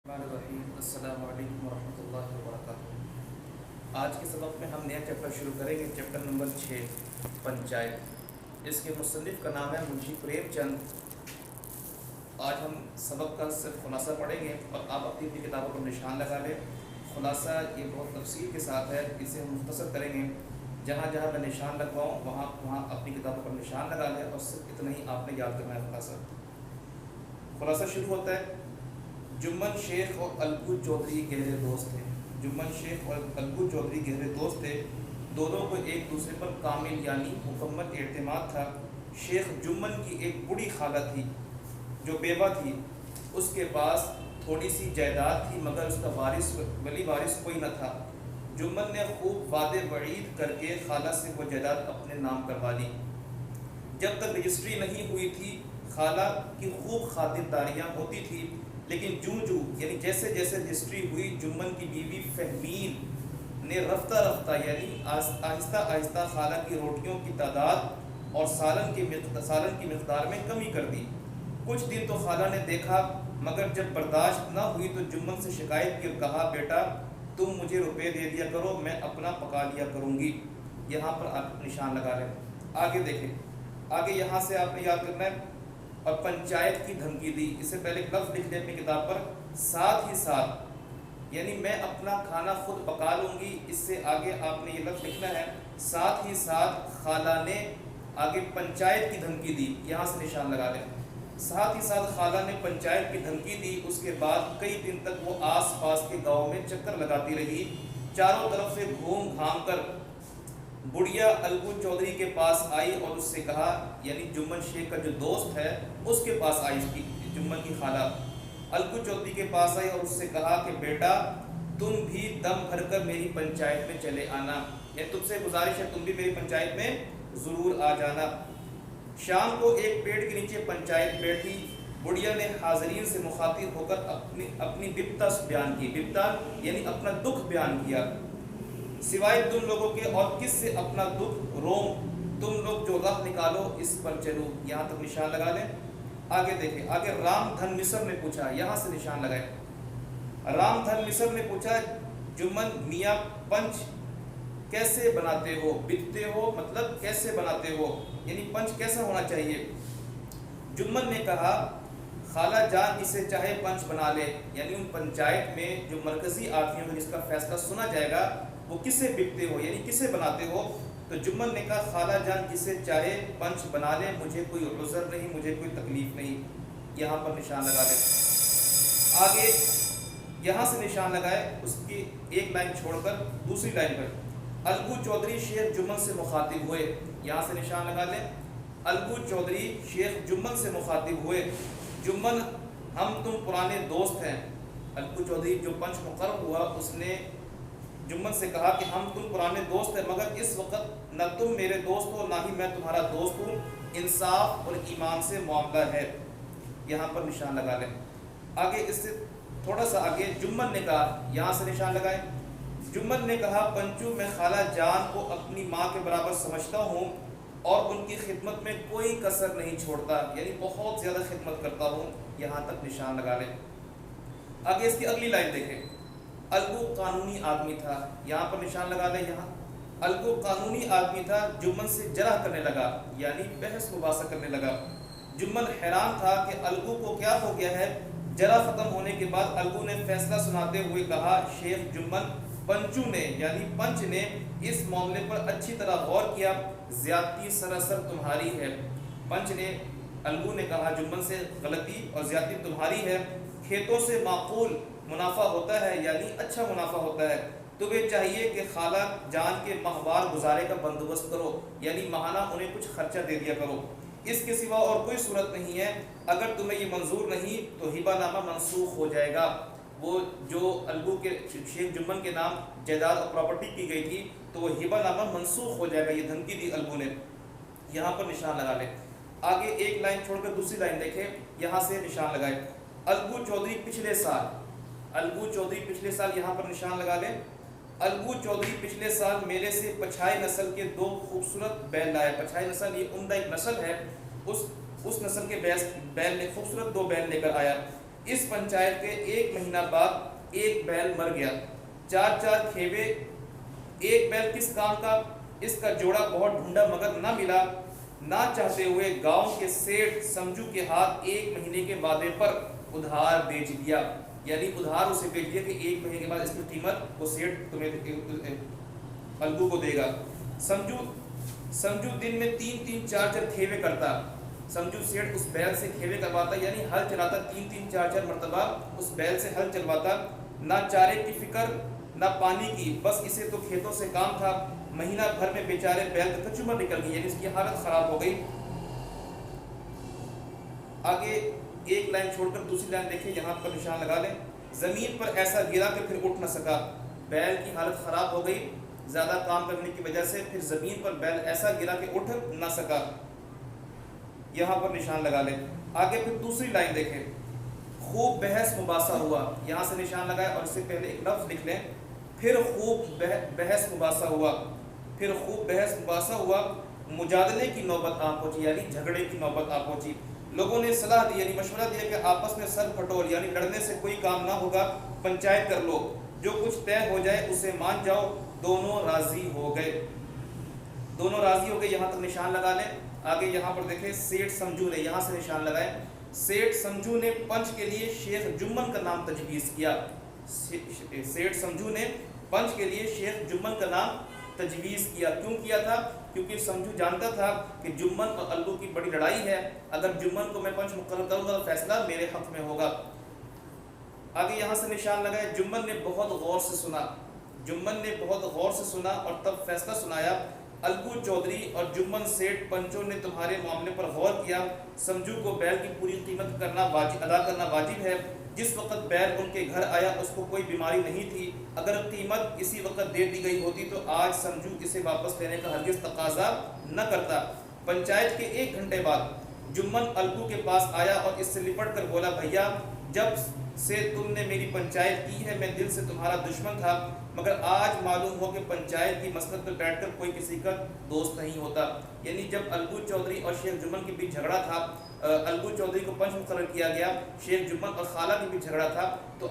السلام علیکم ورحمۃ اللہ وبرکاتہ۔ آج کے سبق میں ہم نیا چیپٹر شروع کریں گے، چیپٹر نمبر 6 پنچایت۔ اس کے مصنف کا نام ہے منشی پریم چند۔ آج ہم سبق کا صرف خلاصہ پڑھیں گے اور آپ اپنی کتابوں پر نشان لگا لیں۔ خلاصہ یہ بہت تفصیل کے ساتھ ہے، اسے ہم مختصر کریں گے۔ جہاں جہاں میں نشان لگواؤں وہاں اپنی کتابوں پر نشان لگا لیں اور صرف اتنا ہی آپ نے یاد کرنا ہے۔ خلاصہ شروع ہوتا ہے۔ جمن شیخ اور الگو چودھری گہرے دوست تھے۔ جمن شیخ اور الگو چودھری گہرے دوست تھے، دونوں کو ایک دوسرے پر کامل یعنی مکمل اعتماد تھا۔ شیخ جمن کی ایک بڑی خالہ تھی جو بیوہ تھی، اس کے پاس تھوڑی سی جائیداد تھی مگر اس کا ولی وارث کوئی نہ تھا۔ جمن نے خوب وعدے وعید کر کے خالہ سے وہ جائیداد اپنے نام کروا لی۔ جب تک رجسٹری نہیں ہوئی تھی خالہ کی خوب خاطرداریاں ہوتی تھی، لیکن یعنی جیسے جیسے رجسٹری ہوئی، جمن کی بیوی فہمین نے رفتہ رفتہ یعنی آہستہ آہستہ خالہ کی روٹیوں کی تعداد اور سالن کی مقدار میں کمی کر دی۔ کچھ دن تو خالہ نے دیکھا، مگر جب برداشت نہ ہوئی تو جمن سے شکایت کی اور کہا، بیٹا تم مجھے روپے دے دیا کرو، میں اپنا پکا لیا کروں گی۔ یہاں پر آپ نشان لگا لیں۔ آگے دیکھیں، آگے یہاں سے آپ نے یاد کرنا ہے۔ اور پنچایت کی دھمکی دی۔ اس سے پہلے ایک لفظ لکھ لیں اپنی کتاب پر، ساتھ ہی ساتھ، یعنی میں اپنا کھانا خود پکا لوں گی۔ اس سے آگے آپ نے یہ لفظ لکھنا ہے، ساتھ ہی ساتھ خالہ نے آگے پنچایت کی دھمکی دی۔ یہاں سے نشان لگا لیں۔ ساتھ ہی ساتھ خالہ نے پنچایت کی دھمکی دی۔ اس کے بعد کئی دن تک وہ آس پاس کے گاؤں میں چکر لگاتی رہی، چاروں طرف سے گھوم گھام کر بڑھیا الگو چودھری کے پاس آئی اور اس سے کہا، یعنی جمن شیخ کا جو دوست ہے اس کے پاس آئی، اس کی جمن کی خالہ الگو چودھری کے پاس آئی اور اس سے کہا کہ بیٹا تم بھی دم بھر کر میری پنچایت میں چلے آنا، یا تم سے گزارش ہے تم بھی میری پنچایت میں ضرور آ جانا۔ شام کو ایک پیڑ کے نیچے پنچایت بیٹھی، بڑھیا نے حاضرین سے مخاطب ہو کر اپنی بپتا بیان کی۔ بپتا یعنی اپنا دکھ بیان کیا۔ سوائے تم لوگوں کے اور کس سے اپنا دکھ روم، تم لوگ جو راہ نکالو اس پر چلو۔ یہاں تک نشان لگا لیں۔ آگے دیکھیں، آگے رام دھن مصر نے پوچھا، یہاں سے نشان لگائیں۔ رام دھن مصر نے پوچھا، جمن میاں پنچ کیسے بناتے ہو؟ بکتے ہو مطلب کیسے بناتے ہو، یعنی پنچ کیسا ہونا چاہیے؟ جمن نے کہا، خالہ جان اسے چاہے پنچ بنا لے، یعنی ان پنچایت میں جو مرکزی آدمی ہو جس کا فیصلہ سنا جائے گا وہ کسے بکتے ہو یعنی کسے بناتے ہو؟ تو جمن نے کہا، خالہ جان جسے چاہے پنچ بنا لے، مجھے کوئی عذر نہیں، مجھے کوئی تکلیف نہیں۔ یہاں پر نشان لگا لیں۔ آگے یہاں سے نشان لگائے، اس کی ایک لائن چھوڑ کر دوسری لائن پر، الگو چودھری شیخ جمن سے مخاطب ہوئے۔ یہاں سے نشان لگا لیں۔ الگو چودھری شیخ جمن سے مخاطب ہوئے، جمن ہم تم پرانے دوست ہیں۔ الگو چودھری جو پنچ مقرر ہوا اس نے جمن سے کہا کہ ہم تم پرانے دوست ہیں، مگر اس وقت نہ تم میرے دوست ہو نہ ہی میں تمہارا دوست ہوں، انصاف اور ایمان سے معاملہ ہے۔ یہاں پر نشان لگا لیں۔ آگے اس سے تھوڑا سا آگے جمن نے کہا، یہاں سے نشان لگائیں۔ جمن نے کہا، پنچو میں خالہ جان کو اپنی ماں کے برابر سمجھتا ہوں اور ان کی خدمت میں کوئی کسر نہیں چھوڑتا، یعنی بہت زیادہ خدمت کرتا ہوں۔ یہاں تک نشان لگا لیں۔ آگے اس کی اگلی لائن دیکھیں، الگو قانونی آدمی تھا۔ یہاں پر نشان لگا دیں۔ یہاں الگو قانونی آدمی تھا، جمن سے جرح کرنے لگا، یعنی بحث مباحثہ کرنے لگا۔ جمن حیران تھا کہ الگو کو کیا ہو گیا ہے۔ جرح ختم ہونے کے بعد الگو نے فیصلہ سناتے ہوئے کہا، شیخ جمن پنچو نے یعنی پنچ نے اس معاملے پر اچھی طرح غور کیا، زیادتی سراسر تمہاری ہے۔ پنچ نے الگو نے کہا جمن سے، غلطی اور زیادتی تمہاری ہے، کھیتوں سے معقول منافع ہوتا ہے یعنی اچھا منافع ہوتا ہے، تمہیں چاہیے کہ خالہ جان کے ماہوار گزارے کا بندوبست کرو، یعنی ماہانہ انہیں کچھ خرچہ دے دیا کرو، اس کے سوا اور کوئی صورت نہیں ہے۔ اگر تمہیں یہ منظور نہیں تو ہبہ نامہ منسوخ ہو جائے گا۔ وہ جو الگو کے شیخ جمن کے نام جائیداد اور پراپرٹی کی گئی تھی تو وہ ہبہ نامہ منسوخ ہو جائے گا، یہ دھمکی دی الگو نے۔ یہاں پر نشان لگا لیں۔ آگے ایک لائن چھوڑ کر دوسری لائن دیکھیں، یہاں سے نشان لگائیں۔ الگو چودھری پچھلے سال، یہاں پر نشان لگا لیں۔ الگو چودھری پچھلے سال میلے سے پچھائی نسل کے 2 خوبصورت بیل لائے۔ پچھائی نسل یہ عمدہ ایک نسل ہے، اس نسل کے بیل نے خوبصورت 2 بیل لے کر آیا۔ اس پنچایت کے 1 مہینہ بعد ایک بیل مر گیا، 4 کھیوے، ایک بیل کس کام کا؟ اس کا جوڑا بہت ڈھونڈا مگر نہ ملا، نہ چاہتے ہوئے گاؤں کے سیٹھ سمجھو کے ہاتھ 1 مہینے کے وعدے پر ادھار بیچ دیا، یعنی ادھار اسے بیچ دیا کہ 1 مہینے کے بعد اس کی قیمت وہ سیٹھ تمہیں الگو کو دے گا۔ سمجھو دن میں 3 4 کھیوے کرتا، سمجھو سیٹھ اس بیل سے کھیوے کرواتا، یعنی ہل چلاتا، 3 4 مرتبہ اس بیل سے ہل چلواتا، نہ چارے کی فکر نہ پانی کی، بس اسے تو کھیتوں سے کام تھا۔ مہینہ بھر میں بیچارے بیل کا کچومر نکل گئی، یعنی اس کی حالت خراب ہو گئی۔ آگے ایک لائن چھوڑ کر دوسری لائن دیکھیں، یہاں پر نشان لگا لیں۔ زمین پر ایسا گرا کہ پھر اٹھ نہ سکا، بیل کی حالت خراب ہو گئی زیادہ کام کرنے کی وجہ سے، پھر زمین پر بیل ایسا گرا کہ اٹھ نہ سکا، یہاں پر نشان لگا لیں۔ آگے پھر دوسری لائن دیکھیں، خوب بحث مباحثہ ہوا، یہاں سے نشان لگائے اور اس سے پہلے ایک لفظ لکھ لیں، پھر خوب بحث مباحثہ ہوا، پھر خوب بحث مباحثہ ہوا، مجادلے کی نوبت آ پہنچی، یعنی جھگڑے کی نوبت آ پہنچی۔ لوگوں نے صلاح دی، یعنی مشورہ دیا کہ آپس میں سر پھٹول، یعنی لڑنے سے کوئی کام نہ ہوگا، پنچایت کر لو، جو کچھ طے ہو جائے اسے مان جاؤ۔ دونوں راضی ہو گئے، دونوں راضی ہو گئے، یہاں تک نشان لگا لیں۔ آگے یہاں پر دیکھیں، سیٹھ سمجھو نے، یہاں سے نشان لگائیں، سیٹھ سمجھو نے پنچ کے لیے شیخ جمن کا نام تجویز کیا، سیٹھ سمجھو نے پنچ کے لیے شیخ جمن کا نام تجویز کیا۔ کیوں کیا تھا؟ کیونکہ سمجھو جانتا تھا کہ جمن اور الگو کی بڑی لڑائی ہے، اگر جمن کو میں پنچ مقرر کروں گا تو فیصلہ میرے حق میں ہوگا۔ آگے یہاں سے نشان لگائے، جمن نے بہت غور سے سنا، جمن نے بہت غور سے سنا اور تب فیصلہ سنایا، الگو چودھری اور جمن سیٹھ پنچوں نے تمہارے معاملے پر غور کیا، سمجھو کو بیل کی پوری قیمت ادا کرنا واجب ہے۔ جس وقت بیل ان کے گھر آیا اس کو کوئی بیماری نہیں تھی، اگر قیمت اسی وقت دے دی گئی ہوتی تو آج سمجھو اسے واپس لینے کا ہرگز تقاضا نہ کرتا۔ پنچایت کے 1 گھنٹے بعد جمن الگو کے پاس آیا اور اس سے لپٹ کر بولا، بھیا جب سے تم نے میری پنچایت کی ہے میں دل سے تمہارا دشمن تھا، مگر آج معلوم ہو کہ پنچایت کی مسند پر بیٹھ کر کوئی کسی کا دوست نہیں ہوتا۔ یعنی جب الگو چودھری اور شیخ جمن کے بیچ جھگڑا تھا، الگو چودھری کو پنچ مقرر کیا گیا، شیخ جمن اور خالہ کے بیچ جھگڑا تھا، تو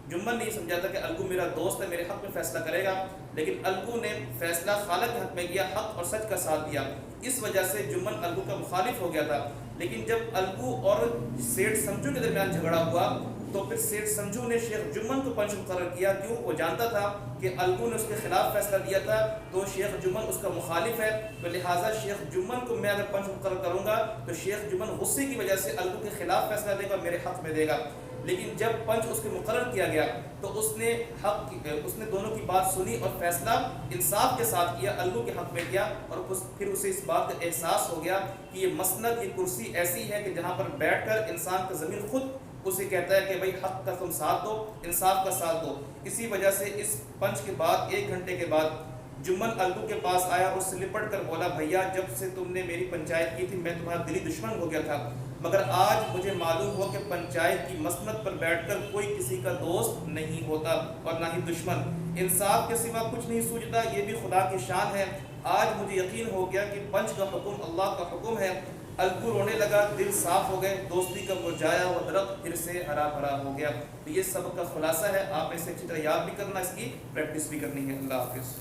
جمن نہیں سمجھا تھا کہ الگو میرا دوست ہے، میرے حق میں فیصلہ کرے گا، لیکن الگو نے فیصلہ خالہ کے حق میں کیا، حق اور سچ کا ساتھ دیا، اس وجہ سے جمن الگو کا مخالف ہو گیا تھا۔ لیکن جب الگو اور سیٹھ سمجھو کے درمیان جھگڑا ہوا تو پھر سیٹھ سمجھو نے شیخ جمن کو پنچ مقرر کیا، کیوں؟ وہ جانتا تھا کہ الگو نے اس کے خلاف فیصلہ دیا تھا تو شیخ جمن اس کا مخالف ہے، تو لہٰذا شیخ جمن کو میں اگر پنچ مقرر کروں گا تو شیخ جمن غصے کی وجہ سے الگو کے خلاف فیصلہ دے گا، میرے حق میں دے گا۔ لیکن جب پنچ اس کے مقرر کیا گیا تو اس نے دونوں کی بات سنی اور فیصلہ انصاف کے ساتھ کیا، الگو کے حق میں کیا، اور پھر اسے اس بات کا احساس ہو گیا کہ یہ مسند، یہ کرسی ایسی ہے کہ جہاں پر بیٹھ کر انسان کا ضمیر خود اسے کہتا ہے کہ بھائی حق کا تم ساتھ دو، انصاف کا ساتھ دو۔ اسی وجہ سے اس پنچ کے بعد 1 گھنٹے کے بعد جمن الگو کے پاس آیا اور اس سے لپٹ کر بولا، بھیا جب سے تم نے میری پنچایت کی تھی میں تمہارا دلی دشمن ہو گیا تھا، مگر آج مجھے معلوم ہو کہ پنچایت کی مسند پر بیٹھ کر کوئی کسی کا دوست نہیں ہوتا اور نہ ہی دشمن، انصاف کے سوا کچھ نہیں سوچتا، یہ بھی خدا کی شان ہے۔ آج مجھے یقین ہو گیا کہ پنچ کا حکم اللہ کا حکم ہے۔ الگو رونے لگا، دل صاف ہو گئے، دوستی کا مرجھایا ہوا درخت پھر سے ہرا بھرا ہو گیا۔ تو یہ سبق کا خلاصہ ہے، آپ اسے اچھی طرح یاد بھی کرنا، اس کی پریکٹس بھی کرنی ہے۔ اللہ حافظ۔